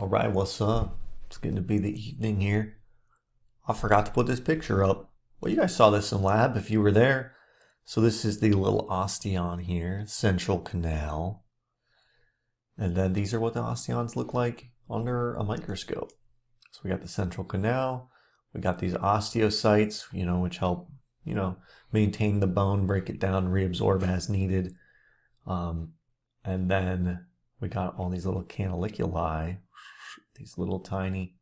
All right, what's up? It's going to be the evening here. I forgot to put this picture up. Well, you guys saw this in lab if you were there. So this is the little osteon here, central canal. And then these are what the osteons look like under a microscope. So we got the central canal. We got these osteocytes, which help, maintain the bone, break it down, reabsorb as needed. And then we got all these little canaliculi, these little tiny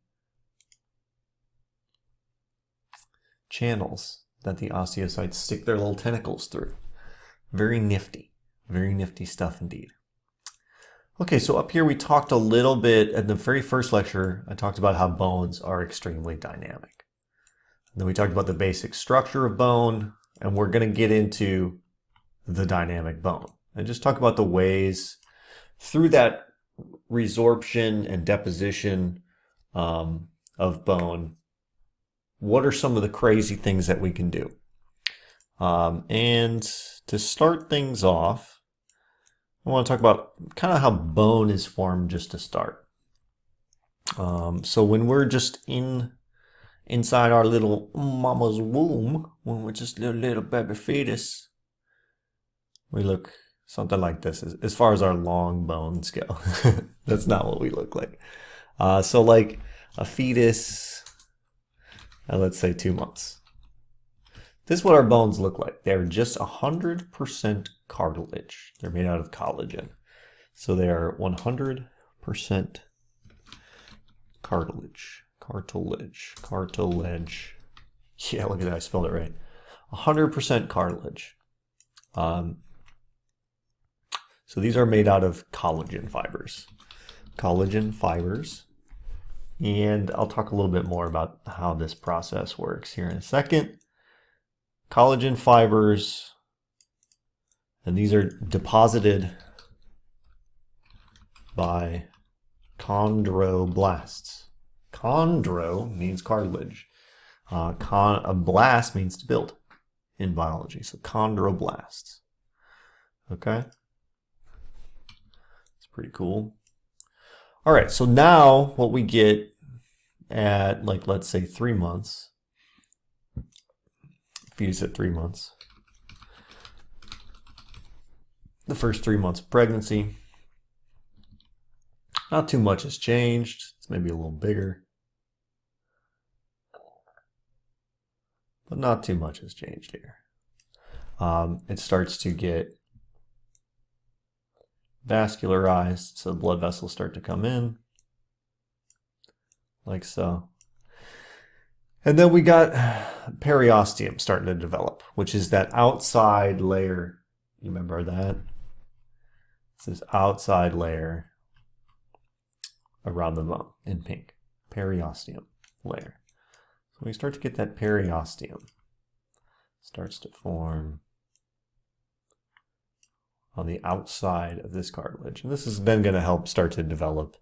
channels that the osteocytes stick their little tentacles through. Very nifty stuff indeed. Okay, so up here we talked a little bit, at the very first lecture, I talked about how bones are extremely dynamic. And then we talked about the basic structure of bone, and we're going to get into the dynamic bone. And just talk about the ways through that resorption and deposition of bone. What are some of the crazy things that we can do? And to start things off, I want to talk about kind of how bone is formed just to start. So when we're just inside our little mama's womb, when we're just a little baby fetus, we look something like this as far as our long bones go. That's not what we look like. So like a fetus, let's say 2 months. This is what our bones look like. They're just 100% cartilage. They're made out of collagen. So they are 100% cartilage. Cartilage. Yeah, look at that. I spelled it right. 100% cartilage. So these are made out of collagen fibers. And I'll talk a little bit more about how this process works here in a second. Collagen fibers, and these are deposited by chondroblasts. Chondro means cartilage. A blast means to build in biology. So chondroblasts. Okay? It's pretty cool. All right, so now what we get at, like, let's say 3 months, fetus at 3 months, the first 3 months of pregnancy, not too much has changed. It's maybe a little bigger, but not too much has changed here. It starts to get vascularized, so the blood vessels start to come in, like so. And then we got periosteum starting to develop, which is that outside layer. You remember that? It's this outside layer around the bone in pink. Periosteum layer. So we start to get that periosteum. Starts to form on the outside of this cartilage. And this is then going to help start to develop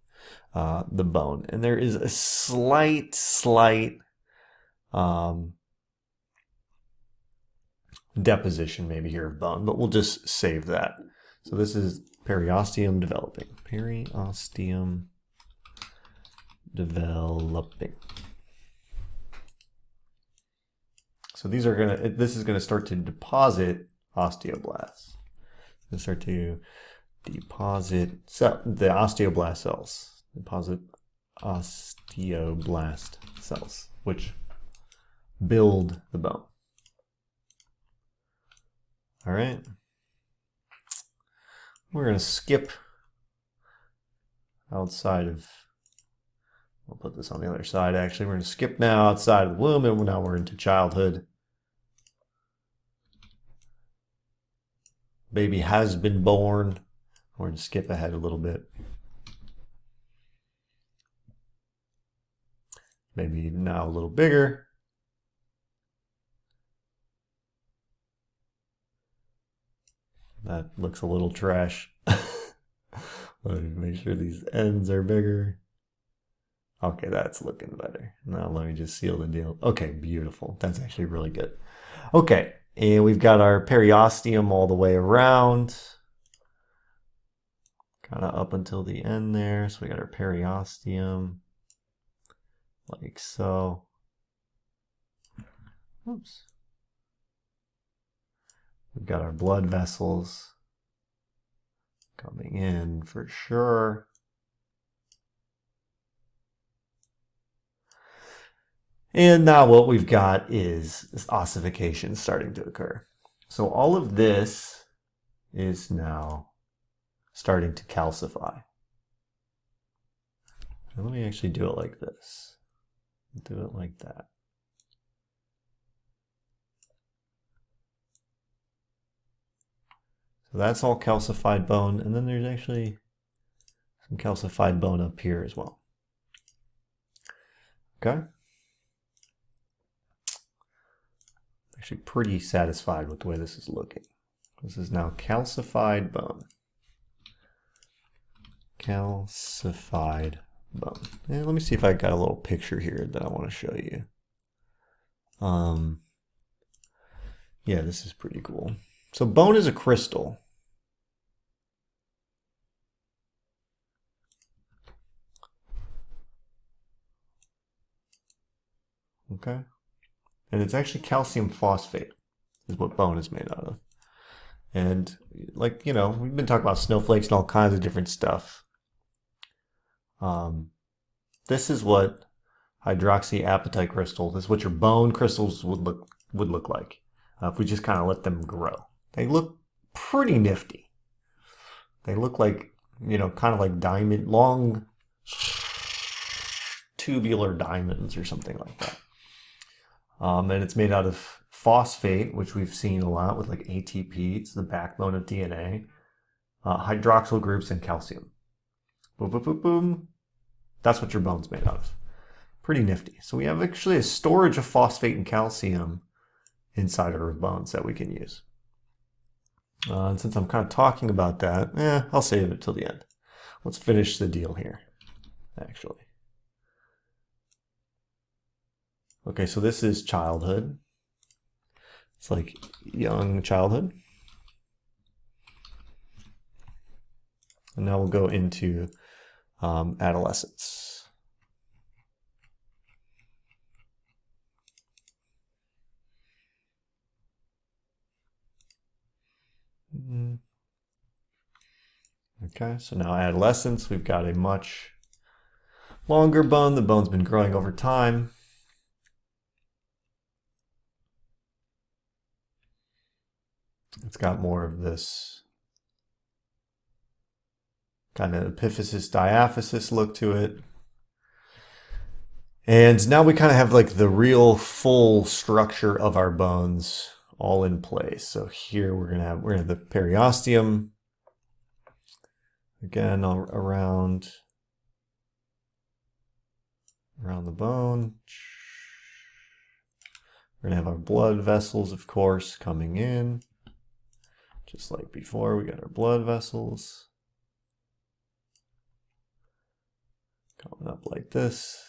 the bone. And there is a slight deposition maybe here of bone, but we'll just save that. So this is periosteum developing. Periosteum developing. So this is going to start to deposit osteoblasts. They start to deposit the osteoblast cells. Deposit osteoblast cells, which build the bone. All right. We're going to skip outside of, we'll put this on the other side actually. We're going to skip now outside of the womb, and now we're into childhood. Baby has been born. We're going to skip ahead a little bit. Maybe now a little bigger. That looks a little trash. Let me make sure these ends are bigger. Okay, that's looking better. Now let me just seal the deal. Okay, beautiful. That's actually really good. Okay, and we've got our periosteum all the way around. kind of up until the end there. So we got our periosteum, like so. Oops. We've got our blood vessels coming in for sure. And now what we've got is this ossification starting to occur. So all of this is now starting to calcify. So let me actually do it like this. Do it like that. So that's all calcified bone, and then there's actually some calcified bone up here as well. Okay? Actually pretty satisfied with the way this is looking. This is now calcified bone. Calcified bone. And let me see if I got a little picture here that I want to show you. Yeah, this is pretty cool. So bone is a crystal. Okay. And it's actually calcium phosphate is what bone is made out of. And like, you know, we've been talking about snowflakes and all kinds of different stuff. This is what hydroxyapatite crystals, this is what your bone crystals would look like if we just kind of let them grow. They look pretty nifty. They look like, you know, kind of like diamond, long tubular diamonds or something like that. And it's made out of phosphate, which we've seen a lot with like ATP. It's the backbone of DNA. Hydroxyl groups and calcium. Boom, boom, boom, boom. That's what your bone's made out of. Pretty nifty. So we have actually a storage of phosphate and calcium inside our bones that we can use. And since I'm kind of talking about that, I'll save it till the end. Let's finish the deal here, actually. Okay, so this is childhood. It's like young childhood. And now we'll go into adolescence. Okay, so now adolescence, we've got a much longer bone. The bone's been growing over time. It's got more of this kind of epiphysis diaphysis look to it. And now we kind of have like the real full structure of our bones all in place. So here we're gonna have the periosteum again around the bone. We're gonna have our blood vessels, of course, coming in. Just like before, we got our blood vessels coming up like this.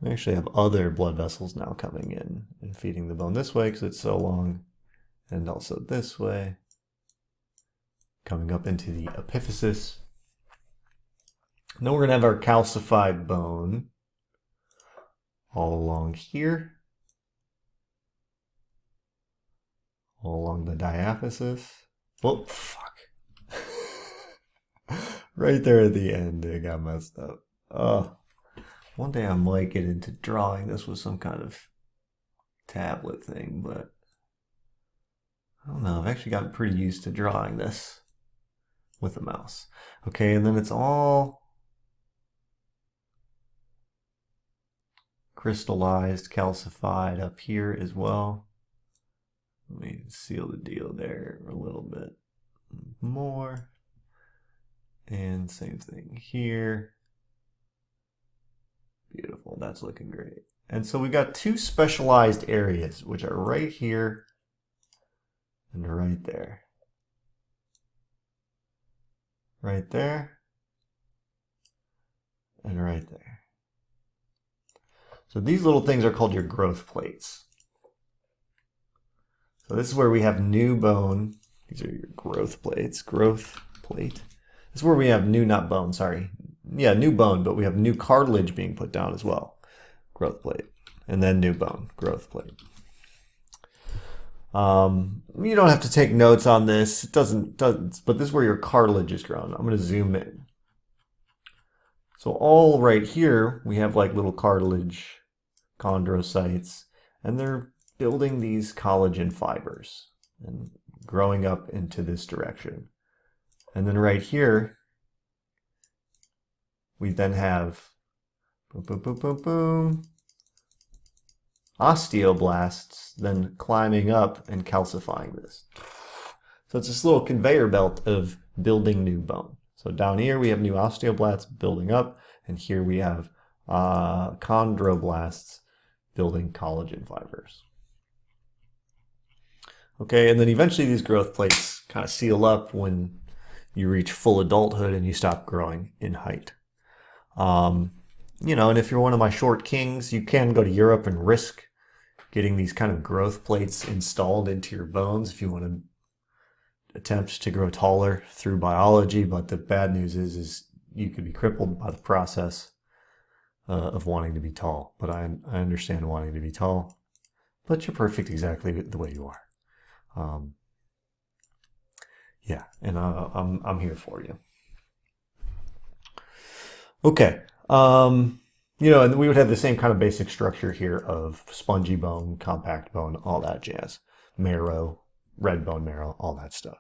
We actually have other blood vessels now coming in and feeding the bone this way because it's so long, and also this way, coming up into the epiphysis. Then we're going to have our calcified bone all along here, all along the diaphysis. Oh, fuck. Right there at the end, it got messed up. Oh. One day I might get into drawing this with some kind of tablet thing, but I don't know. I've actually gotten pretty used to drawing this with a mouse. Okay, and then it's all crystallized, calcified up here as well. Let me seal the deal there a little bit more. And same thing here. Beautiful, that's looking great. And so we got two specialized areas, which are right here and right there. Right there and right there. So these little things are called your growth plates. So this is where we have new bone. These are your growth plates. Growth plate. This is where we have new, not bone, sorry. Yeah, new bone, but we have new cartilage being put down as well. Growth plate. And then new bone, growth plate. You don't have to take notes on this. It doesn't, but this is where your cartilage is grown. I'm going to zoom in. So all right here, we have like little cartilage chondrocytes, and they're building these collagen fibers and growing up into this direction. And then right here, we then have boom, boom, boom, boom, boom, osteoblasts then climbing up and calcifying this. So it's this little conveyor belt of building new bone. So down here we have new osteoblasts building up, and here we have chondroblasts building collagen fibers. Okay, and then eventually these growth plates kind of seal up when you reach full adulthood and you stop growing in height. You know, and if you're one of my short kings, you can go to Europe and risk getting these kind of growth plates installed into your bones if you want to attempt to grow taller through biology. But the bad news is you could be crippled by the process of wanting to be tall. But I understand wanting to be tall, but you're perfect exactly the way you are. Yeah, and I'm here for you. Okay. You know, and we would have the same kind of basic structure here of spongy bone, compact bone, all that jazz. Marrow, red bone marrow, all that stuff.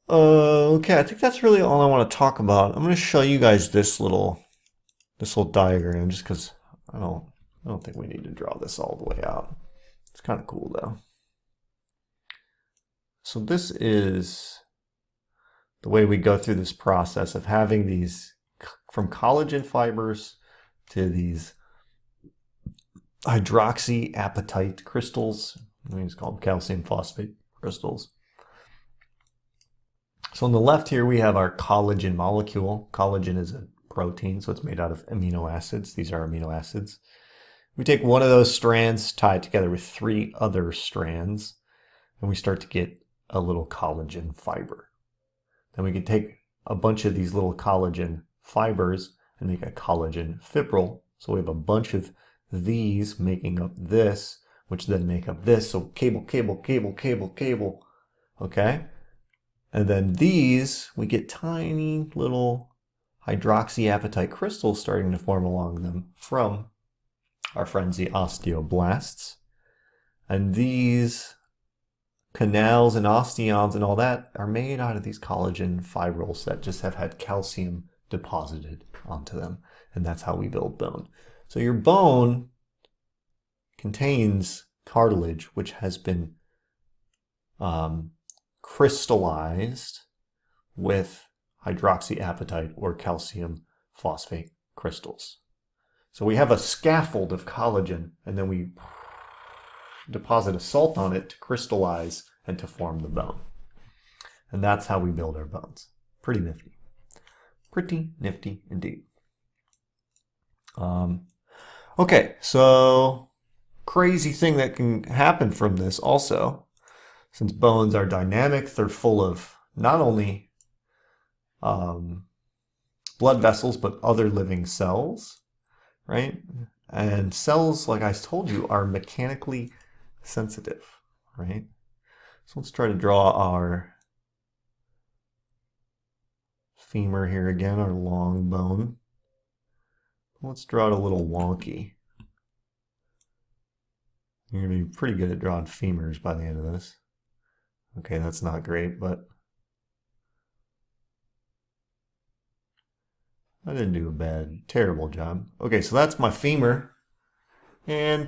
Okay, I think that's really all I want to talk about. I'm going to show you guys this little diagram just because I don't think we need to draw this all the way out. It's kind of cool though. So this is the way we go through this process of having these from collagen fibers to these hydroxyapatite crystals. I think it's called calcium phosphate crystals. So on the left here we have our collagen molecule. Collagen is a protein, so it's made out of amino acids. These are amino acids. We take one of those strands, tie it together with 3 other strands, and we start to get a little collagen fiber. Then we can take a bunch of these little collagen fibers and make a collagen fibril. So we have a bunch of these making up this, which then make up this. So cable, cable, cable, cable, cable. Okay? And then these, we get tiny little hydroxyapatite crystals starting to form along them from our friends, the osteoblasts. And these canals and osteons and all that are made out of these collagen fibrils that just have had calcium deposited onto them. And that's how we build bone. So your bone contains cartilage, which has been crystallized with hydroxyapatite or calcium phosphate crystals. So we have a scaffold of collagen, and then we deposit a salt on it to crystallize and to form the bone. And that's how we build our bones. Pretty nifty. Pretty nifty indeed. Okay, so crazy thing that can happen from this also, since bones are dynamic, they're full of not only blood vessels, but other living cells, right? And cells, like I told you, are mechanically sensitive, right? So let's try to draw our femur here again, our long bone. Let's draw it a little wonky. You're going to be pretty good at drawing femurs by the end of this. Okay, that's not great, but I didn't do a terrible job. Okay, so that's my femur, and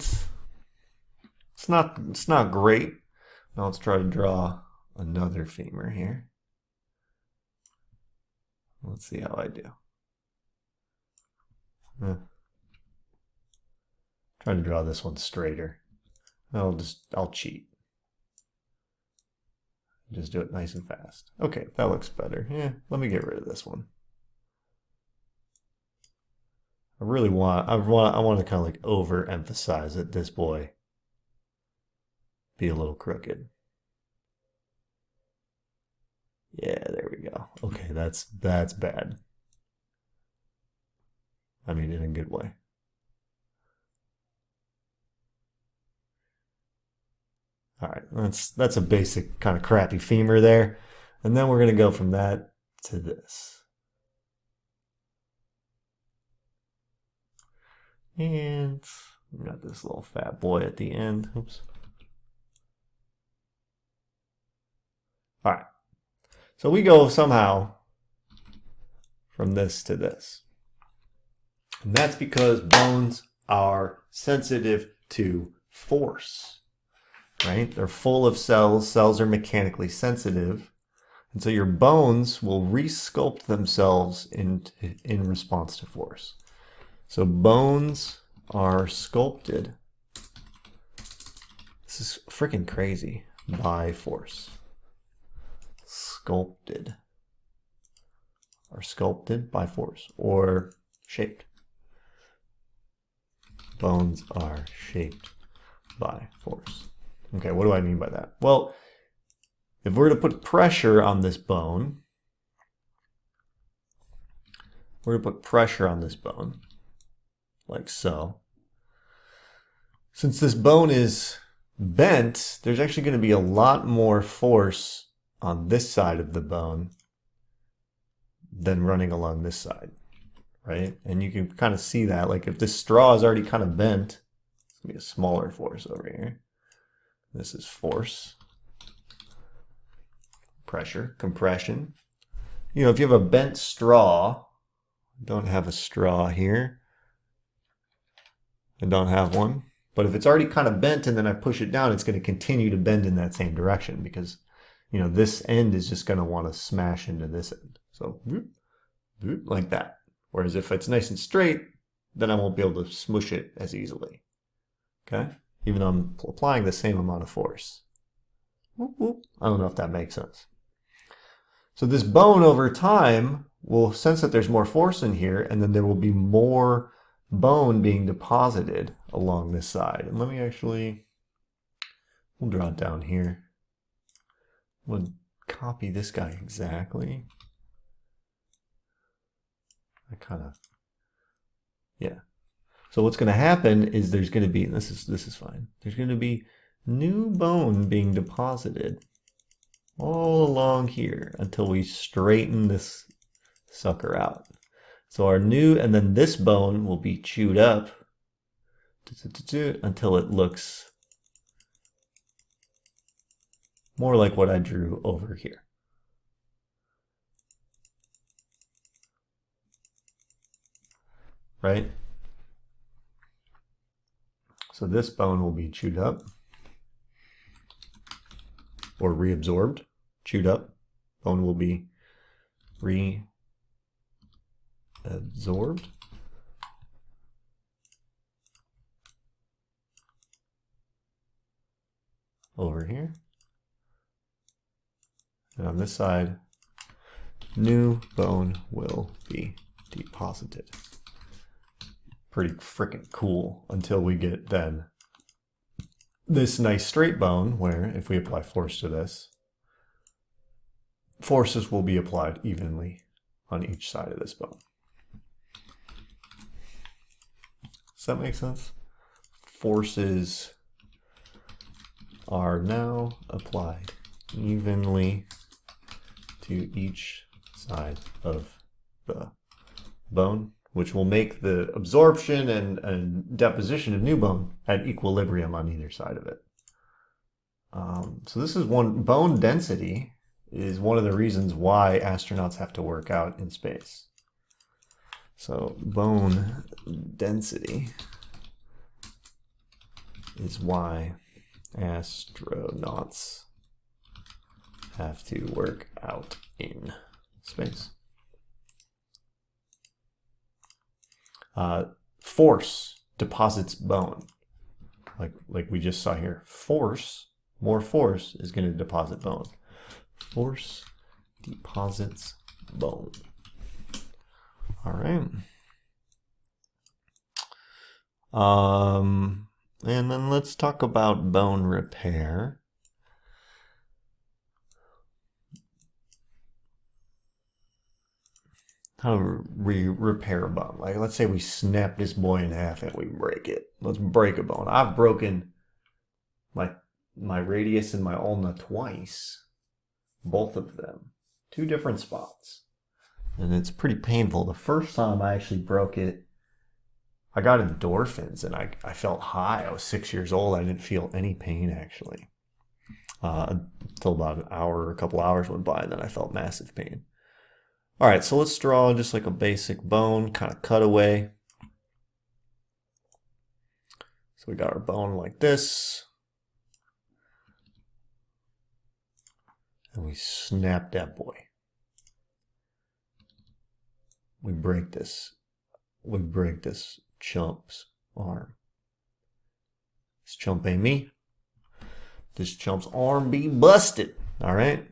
it's not great. Now let's try to draw another femur here. Let's see how I do. Try to draw this one straighter. I'll cheat. Just do it nice and fast. Okay, that looks better. Yeah, let me get rid of this one. I want to kind of like overemphasize that this boy be a little crooked. Yeah, there we go. Okay, that's bad. I mean, in a good way. All right, that's a basic kind of crappy femur there. And then we're going to go from that to this. And we got this little fat boy at the end. Oops. All right. So we go somehow from this to this. And that's because bones are sensitive to force, right? They're full of cells. Cells are mechanically sensitive. And so your bones will resculpt themselves in response to force. So bones are sculpted. This is freaking crazy. By force. Sculpted. Are sculpted by force or shaped. Bones are shaped by force. Okay, what do I mean by that? Well, if we're to put pressure on this bone, like so. Since this bone is bent, there's actually going to be a lot more force on this side of the bone than running along this side, right? And you can kind of see that, like if this straw is already kind of bent, it's going to be a smaller force over here. This is force. Pressure, compression. You know, if you have a bent straw, don't have a straw here. I don't have one. But if it's already kind of bent and then I push it down, it's going to continue to bend in that same direction because, you know, this end is just going to want to smash into this end. So, like that. Whereas if it's nice and straight, then I won't be able to smush it as easily. Okay? Even though I'm applying the same amount of force. I don't know if that makes sense. So this bone over time will sense that there's more force in here, and then there will be more bone being deposited along this side. And let me we'll draw it down here. We'll copy this guy exactly. Yeah. So what's going to happen is there's going to be, this is fine. There's going to be new bone being deposited all along here until we straighten this sucker out. So our new, and then this bone will be chewed up until it looks more like what I drew over here. Right? So this bone will be chewed up or reabsorbed, chewed up. Bone will be reabsorbed. Over here. And on this side, new bone will be deposited. Pretty freaking cool until we get then this nice straight bone where if we apply force to this, forces will be applied evenly on each side of this bone. Does that make sense? Forces are now applied evenly to each side of the bone, which will make the absorption and deposition of new bone at equilibrium on either side of it. So this is one, bone density is one of the reasons why astronauts have to work out in space. So bone density is why astronauts have to work out in space. Force deposits bone, like we just saw here. Force, more force is going to deposit bone. Force deposits bone. All right. And then let's talk about bone repair. How do we repair a bone? Like, let's say we snap this boy in half and we break it. Let's break a bone. I've broken my radius and my ulna twice. Both of them. 2 different spots. And it's pretty painful. The first time I actually broke it, I got endorphins and I felt high. I was 6 years old. I didn't feel any pain actually. Until about an hour or a couple hours went by, and then I felt massive pain. All right, so let's draw just like a basic bone, kind of cutaway. So we got our bone like this. And we snap that boy. We break this. We break this chump's arm. This chump ain't me. This chump's arm be busted. All right?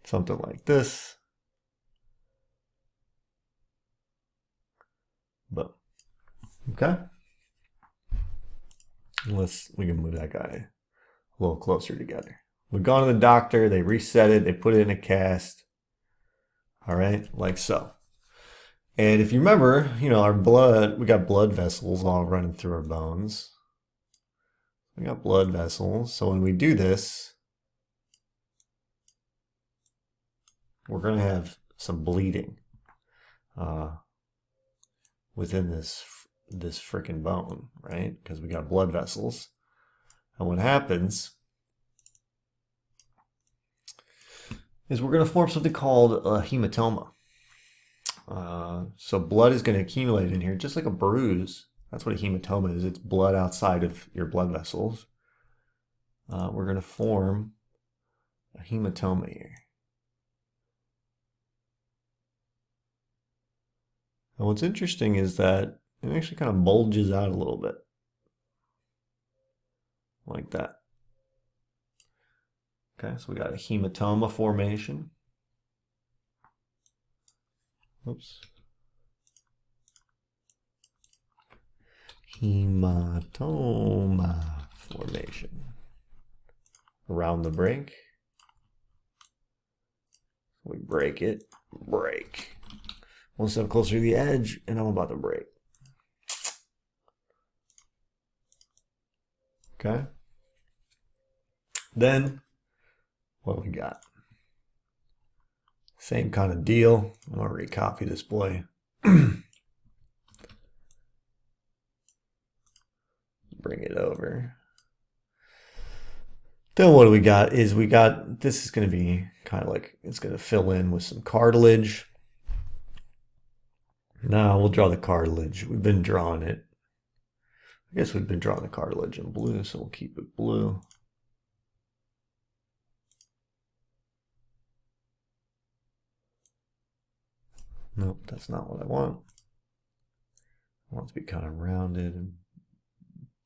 Something like this. But okay. We can move that guy a little closer together. We've gone to the doctor, they reset it, they put it in a cast. All right, like so. And if you remember, our blood, we got blood vessels all running through our bones. We got blood vessels. So when we do this, we're going to have some bleeding within this freaking bone, right? Because we got blood vessels. And what happens is we're going to form something called a hematoma. So blood is going to accumulate in here just like a bruise. That's what a hematoma is. It's blood outside of your blood vessels. We're going to form a hematoma here. And what's interesting is that it actually kind of bulges out a little bit. Like that. Okay, so we got a hematoma formation. Oops. Hematoma formation. Around the break. We break it. Break. One step closer to the edge, and I'm about to break. Okay. Then, what do we got? Same kind of deal. I'm going to recopy this boy. Bring it over. Then what do we got is this is going to be kind of like, it's going to fill in with some cartilage. Now we'll draw the cartilage. We've been drawing it. I guess we've been drawing the cartilage in blue, so we'll keep it blue. Nope, that's not what I want. I want it to be kind of rounded and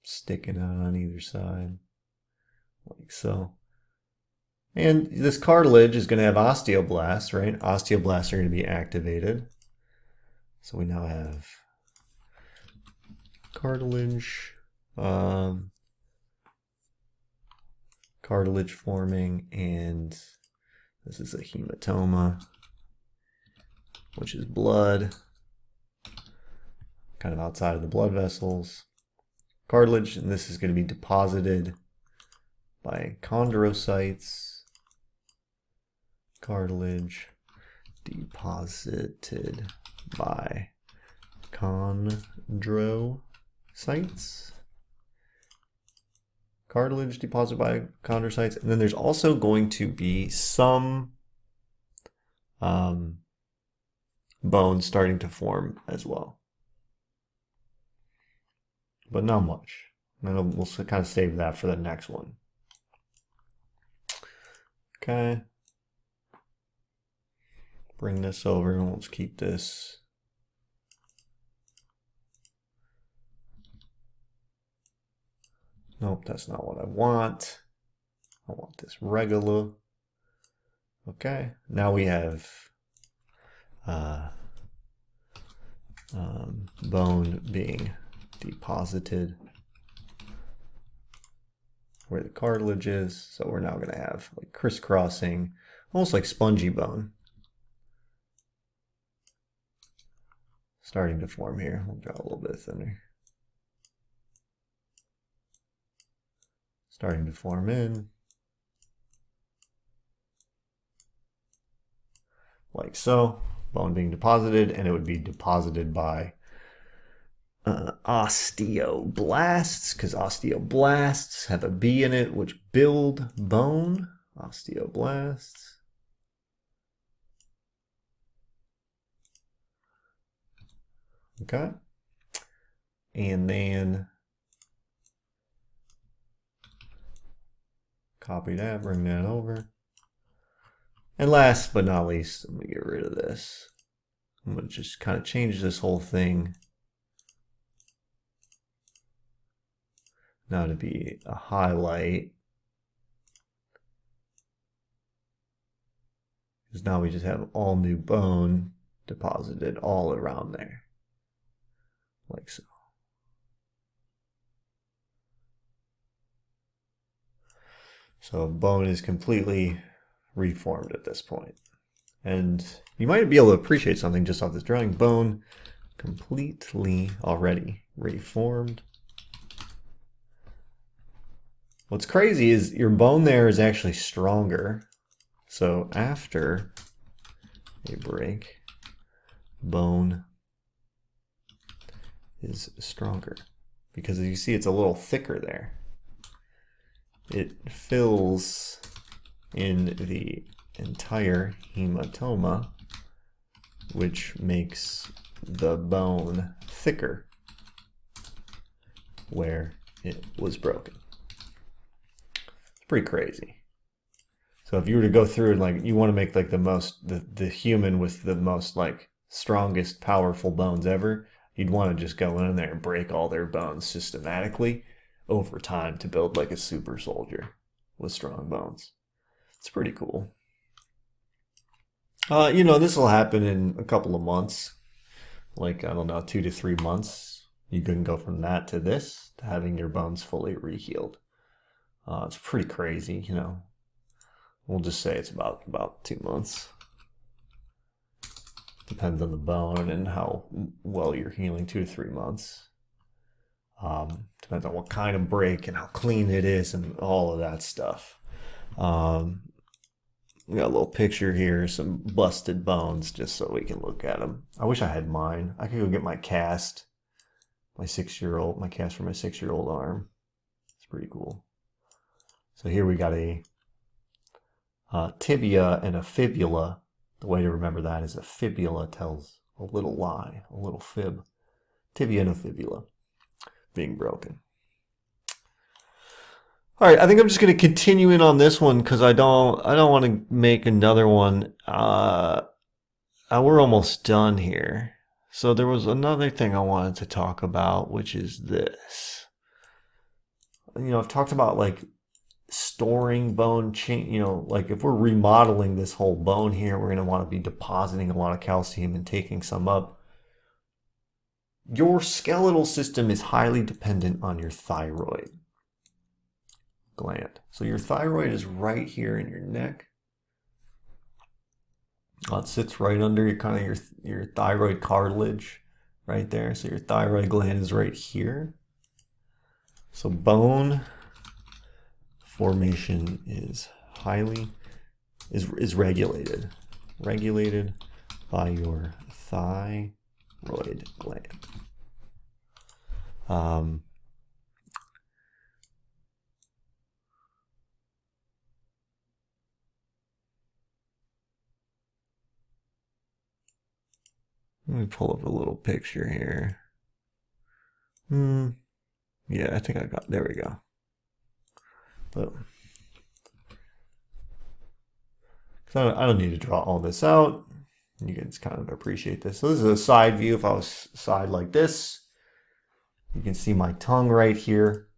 sticking out on either side, like so. And this cartilage is going to have osteoblasts, right? Osteoblasts are going to be activated. So we now have cartilage, cartilage forming, and this is a hematoma, which is blood, kind of outside of the blood vessels. Cartilage, and this is going to be deposited by chondrocytes. Cartilage deposited by chondrocytes. Cartilage deposited by chondrocytes. And then there's also going to be some bone starting to form as well. But not much. And then we'll kind of save that for the next one. Okay. Bring this over and let's keep this. Nope, that's not what I want. I want this regular. Okay, now we have bone being deposited where the cartilage is. So we're now going to have like crisscrossing, almost like spongy bone. Starting to form here. We'll draw a little bit thinner. Starting to form in. Like so. Bone being deposited, and it would be deposited by osteoblasts, because osteoblasts have a B in it, which build bone. Osteoblasts. Okay. And then copy that, bring that over. And last but not least, I'm going to get rid of this. I'm going to just kind of change this whole thing now to be a highlight. Because now we just have all new bone deposited all around there. Like so. So bone is completely reformed at this point. And you might be able to appreciate something just off this drawing. Bone completely already reformed. What's crazy is your bone there is actually stronger. So after a break, bone is stronger. Because as you see, it's a little thicker there. It fills in the entire hematoma, which makes the bone thicker where it was broken. It's pretty crazy. So if you were to go through and like you want to make like the human with the most like strongest powerful bones ever, you'd want to just go in there and break all their bones systematically over time to build like a super soldier with strong bones. It's pretty cool. You know, this will happen in a couple of months. Like, I don't know, 2 to 3 months. You can go from that to this, to having your bones fully re-healed. It's pretty crazy, you know. We'll just say it's about 2 months. Depends on the bone and how well you're healing, 2 to 3 months. Depends on what kind of break and how clean it is and all of that stuff. We got a little picture here, some busted bones, just so we can look at them. I wish I had mine. I could go get my cast, my cast for my 6-year-old arm. It's pretty cool. So here we got a tibia and a fibula. The way to remember that is a fibula tells a little lie, a little fib. Tibia and a fibula being broken. All right, I think I'm just going to continue in on this one because I don't want to make another one. We're almost done here. So there was another thing I wanted to talk about, which is this. You know, I've talked about like storing bone chain, you know, like if we're remodeling this whole bone here, we're going to want to be depositing a lot of calcium and taking some up. Your skeletal system is highly dependent on your thyroid gland. So your thyroid is right here in your neck. It sits right under your thyroid cartilage right there. So your thyroid gland is right here. So bone formation is regulated by your thyroid gland. Let me pull up a little picture here. Yeah, I think I got, there we go. But I don't need to draw all this out. You can just kind of appreciate this. So this is a side view. If I was side like this, you can see my tongue right here.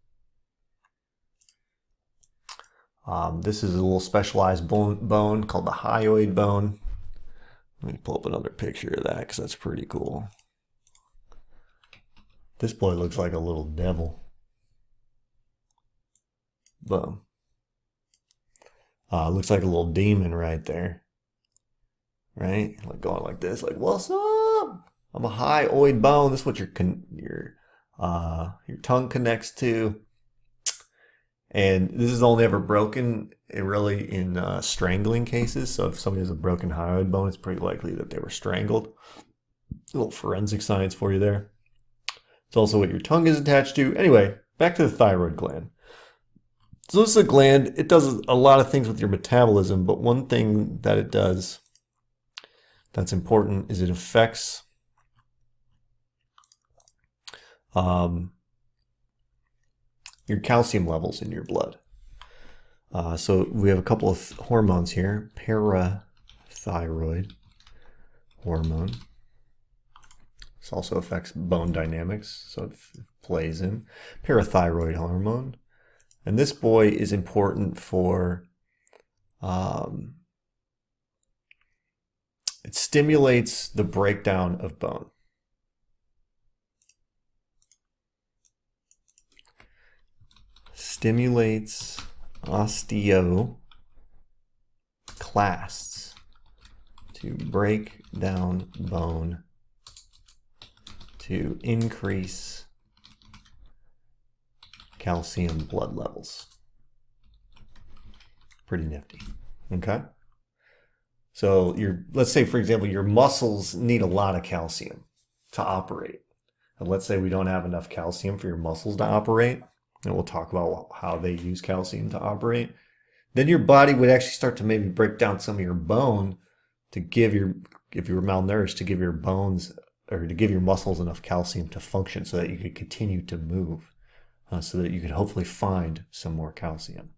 This is a little specialized bone called the hyoid bone. Let me pull up another picture of that because that's pretty cool. This boy looks like a little devil. Boom. Looks like a little demon right there. Right? Like going like this, like, what's up? I'm a hyoid bone. This is what your tongue connects to. And this is only ever broken really in strangling cases. So if somebody has a broken hyoid bone, it's pretty likely that they were strangled. A little forensic science for you there. It's also what your tongue is attached to. Anyway, back to the thyroid gland. So this is a gland. It does a lot of things with your metabolism, but one thing that it does that's important is it affects your calcium levels in your blood. So we have a couple of hormones here. Parathyroid hormone. This also affects bone dynamics, so it plays in. Parathyroid hormone. And this boy is important for, it stimulates the breakdown of bone. Stimulates osteoclasts to break down bone to increase calcium blood levels. Pretty nifty. Okay? So let's say, for example, your muscles need a lot of calcium to operate. And let's say we don't have enough calcium for your muscles to operate. And we'll talk about how they use calcium to operate. Then your body would actually start to maybe break down some of your bone to give if you were malnourished, to give your bones or to give your muscles enough calcium to function so that you could continue to move, so that you could hopefully find some more calcium.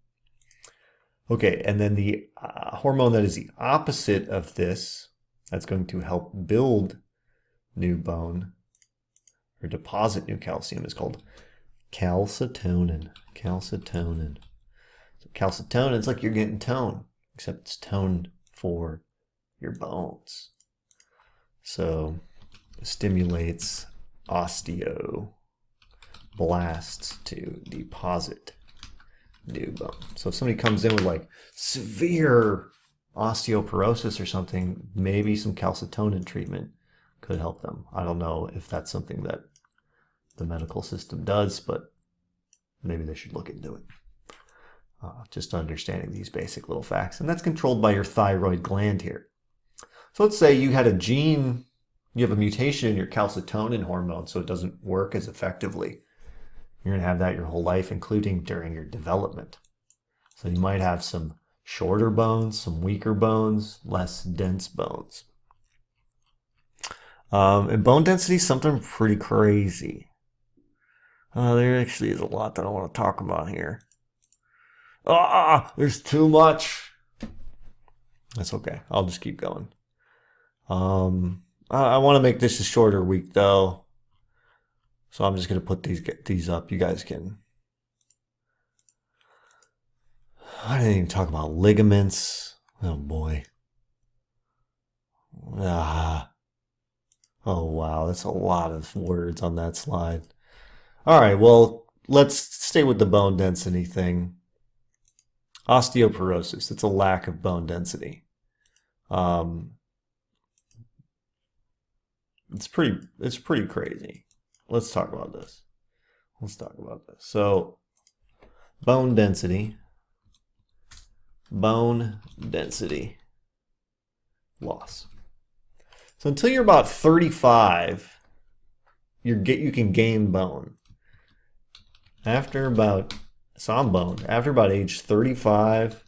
Okay, and then the hormone that is the opposite of this, that's going to help build new bone or deposit new calcium, is called calcitonin. Calcitonin. So calcitonin, it's like you're getting tone, except it's tone for your bones. So it stimulates osteoblasts to deposit new bone. So if somebody comes in with like severe osteoporosis or something, maybe some calcitonin treatment could help them. I don't know if that's something that the medical system does, but maybe they should look into it. Just understanding these basic little facts. And that's controlled by your thyroid gland here. So let's say you had a gene, you have a mutation in your calcitonin hormone, so it doesn't work as effectively. You're going to have that your whole life, including during your development. So you might have some shorter bones, some weaker bones, less dense bones. And bone density is something pretty crazy. There actually is a lot that I want to talk about here. There's too much. That's okay. I'll just keep going. I want to make this a shorter week, though. So I'm just going to put these up. You guys can. I didn't even talk about ligaments. Oh, boy. Oh, wow. That's a lot of words on that slide. All right, well, let's stay with the bone density thing. Osteoporosis, it's a lack of bone density. It's pretty crazy. Let's talk about this. So, bone density loss. So until you're about 35, you can gain bone. After about age 35,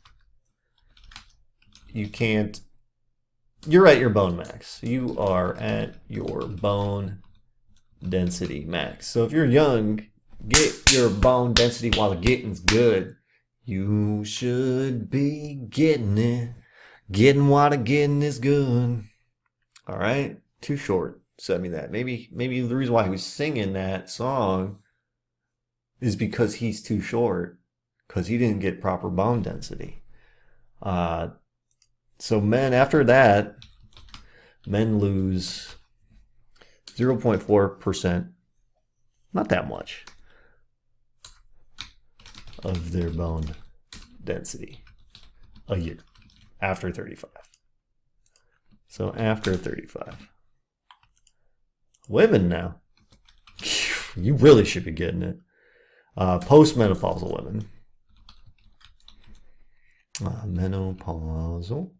you're at your bone max. You are at your bone density max. So if you're young, get your bone density while the getting's good. You should be getting it. Getting while the getting is good. All right? Too short. Said me that. Maybe the reason why he was singing that song is because he's too short, because he didn't get proper bone density. So men, after that, men lose 0.4%, not that much, of their bone density a year after 35. So after 35. Women now. You really should be getting it. Postmenopausal women. Menopausal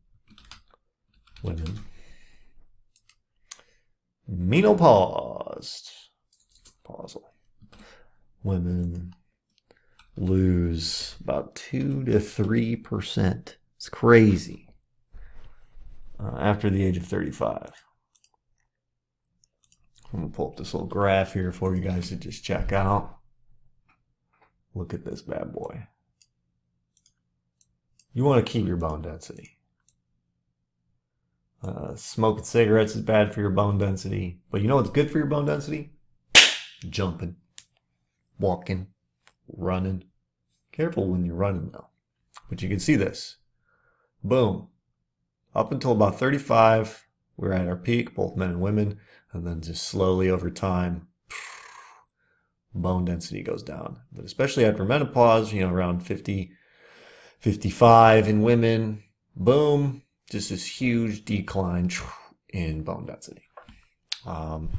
women. Menopaused. Pausal. Women lose about 2 to 3%. It's crazy. After the age of 35. I'm going to pull up this little graph here for you guys to just check out. Look at this bad boy. You want to keep your bone density. Smoking cigarettes is bad for your bone density. But you know what's good for your bone density? Jumping, walking, running. Careful when you're running though. But you can see this. Boom. Up until about 35, we're at our peak, both men and women. And then just slowly over time, bone density goes down. But especially after menopause, around 50, 55 in women, boom, just this huge decline in bone density. And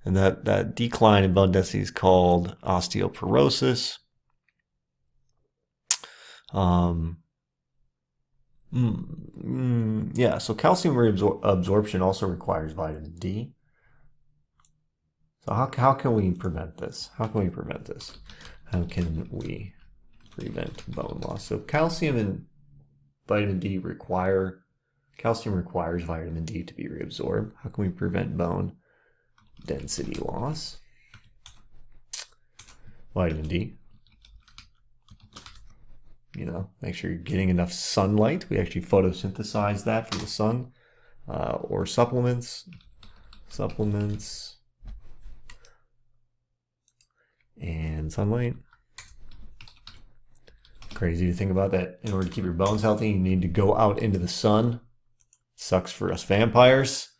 that decline in bone density is called osteoporosis. Yeah, so calcium reabsorption also requires vitamin D. So how can we prevent this? How can we prevent bone loss? So calcium and vitamin D calcium requires vitamin D to be reabsorbed. How can we prevent bone density loss? Vitamin D. Make sure you're getting enough sunlight. We actually photosynthesize that from the sun. Or supplements. And sunlight. Crazy to think about that. In order to keep your bones healthy, you need to go out into the sun. Sucks for us vampires.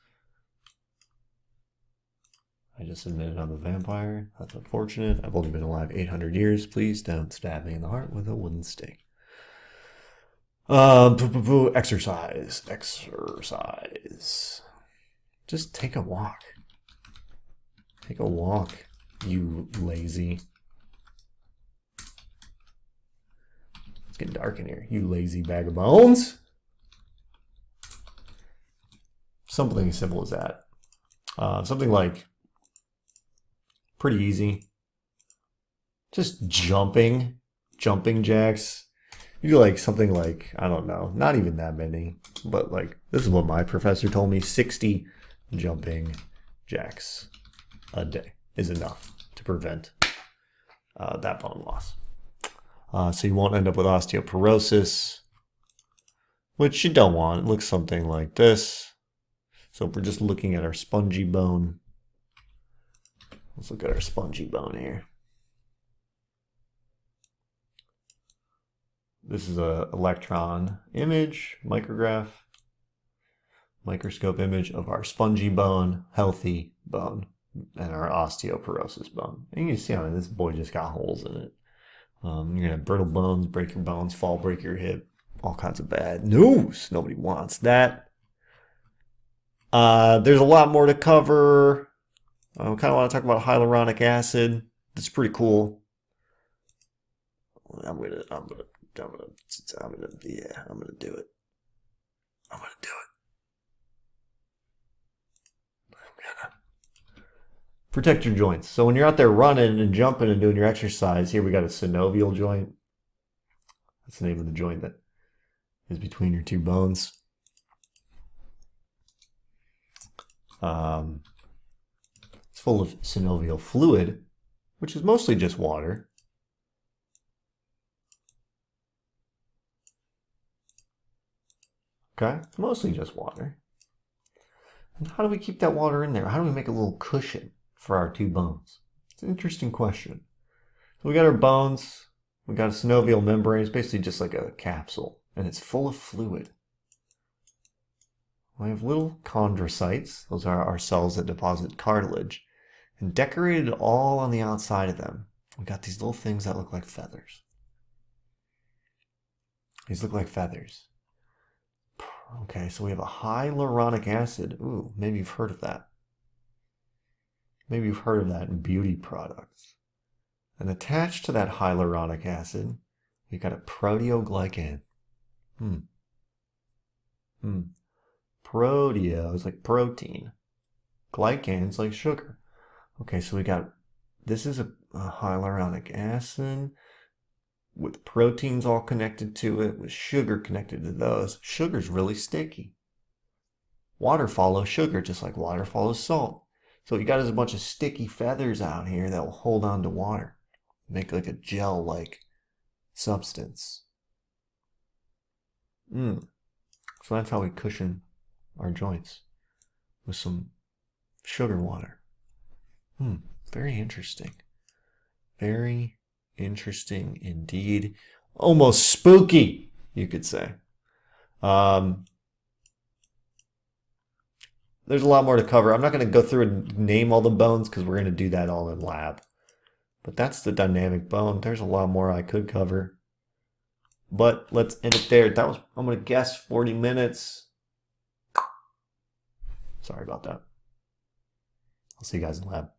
I just admitted I'm a vampire. That's unfortunate. I've only been alive 800 years. Please don't stab me in the heart with a wooden stake. Exercise. Just take a walk. Take a walk, you lazy. It's getting dark in here. You lazy bag of bones. Something as simple as that. Something like pretty easy. Just jumping jacks. You do like something like, I don't know, not even that many, but like, this is what my professor told me, 60 jumping jacks a day is enough to prevent that bone loss. So you won't end up with osteoporosis, which you don't want. It looks something like this. So if we're just looking at our spongy bone, let's look at our spongy bone here. This is an electron image, microscope image of our spongy bone, healthy bone, and our osteoporosis bone. And you can see, this boy just got holes in it. You're going to have brittle bones, break your bones, fall, break your hip, all kinds of bad news. Nobody wants that. There's a lot more to cover. I kind of want to talk about hyaluronic acid. It's pretty cool. I'm gonna do it. I'm gonna do it. Protect your joints. So when you're out there running and jumping and doing your exercise, here we got a synovial joint. That's the name of the joint that is between your two bones. It's full of synovial fluid, which is mostly just water. Okay, mostly just water. And how do we keep that water in there? How do we make a little cushion for our two bones? It's an interesting question. So we got our bones, we got a synovial membrane. It's basically just like a capsule, and it's full of fluid. We have little chondrocytes. Those are our cells that deposit cartilage. And decorated all on the outside of them, we got these little things that look like feathers. These look like feathers. Okay, so we have a hyaluronic acid. Ooh, maybe you've heard of that. Maybe you've heard of that in beauty products. And attached to that hyaluronic acid, we got a proteoglycan. Proteo is like protein. Glycan is like sugar. Okay, so we got, this is a hyaluronic acid with proteins all connected to it, with sugar connected to those. Sugar's really sticky. Water follows sugar, just like water follows salt. So what you got is a bunch of sticky feathers out here that will hold on to water. Make like a gel-like substance. So that's how we cushion our joints, with some sugar water. Very interesting. Very interesting indeed. Almost spooky, you could say. There's a lot more to cover. I'm not going to go through and name all the bones because we're going to do that all in lab. But that's the dynamic bone. There's a lot more I could cover. But let's end it there. That was, I'm going to guess, 40 minutes. Sorry about that. I'll see you guys in lab.